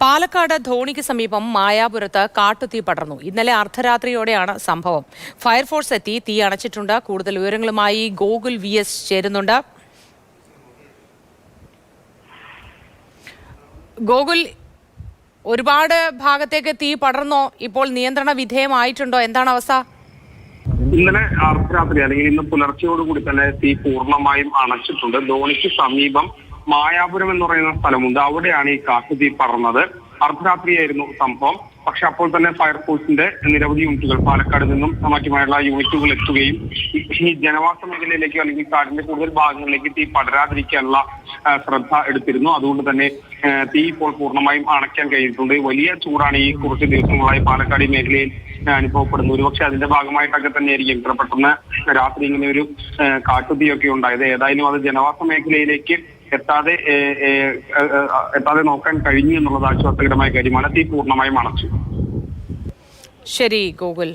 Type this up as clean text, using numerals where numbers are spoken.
പാലക്കാട് ധോണിക്ക് സമീപം മായാപുരത്ത് കാട്ടുതീ പടർന്നു. ഇന്നലെ അർദ്ധരാത്രിയോടെയാണ് സംഭവം. ഫയർഫോഴ്സ് എത്തി തീ അണച്ചിട്ടുണ്ട്. കൂടുതൽ വിവരങ്ങളുമായി ഗോകുൽ VS ചേരുന്നുണ്ട്. ഗോകുൽ, ഒരുപാട് ഭാഗത്തേക്ക് തീ പടർന്നോ? ഇപ്പോൾ നിയന്ത്രണ വിധേയമായിട്ടുണ്ടോ? എന്താണ് അവസ്ഥ? ഇന്നലെ അർദ്ധരാത്രി അല്ലെങ്കിൽ ഇന്ന് പുലർച്ചയോടുകൂടി തന്നെ തീ പൂർണ്ണമായും അണച്ചിട്ടുണ്ട്. ധോണിക്ക് സമീപം മായാപുരം എന്ന് പറയുന്ന സ്ഥലമുണ്ട്. അവിടെയാണ് ഈ കാട്ടുതീ പടർന്നത്. അർദ്ധരാത്രിയായിരുന്നു സംഭവം. പക്ഷെ അപ്പോൾ തന്നെ ഫയർഫോഴ്സിന്റെ നിരവധി യൂണിറ്റുകൾ പാലക്കാട് നിന്നും മറ്റുമായുള്ള യൂണിറ്റുകൾ എത്തുകയും ഈ ജനവാസ മേഖലയിലേക്ക് അല്ലെങ്കിൽ കാടിന്റെ കൂടുതൽ ഭാഗങ്ങളിലേക്ക് തീ പടരാതിരിക്കാനുള്ള ശ്രദ്ധ എടുത്തിരുന്നു. അതുകൊണ്ട് തന്നെ തീ ഇപ്പോൾ പൂർണ്ണമായും അണയ്ക്കാൻ കഴിഞ്ഞിട്ടുണ്ട്. വലിയ ചൂടാണ് ഈ കുറച്ച് ദിവസങ്ങളായി പാലക്കാട് മേഖലയിൽ അനുഭവപ്പെടുന്നു. ഒരുപക്ഷെ അതിന്റെ ഭാഗമായിട്ടൊക്കെ തന്നെയായിരിക്കും ഇത്ര പെട്ടെന്ന് രാത്രി ഇങ്ങനെ ഒരു കാട്ടുതീയൊക്കെ ഉണ്ടായത്. ഏതായാലും അത് ജനവാസ മേഖലയിലേക്ക് എത്താതെ നോക്കാൻ കഴിഞ്ഞു എന്നുള്ളത് ആശ്വാസകരമായ കാര്യമാണ്. തീ പൂർണ്ണമായും അണച്ചു. ശരി ഗോകുൽ.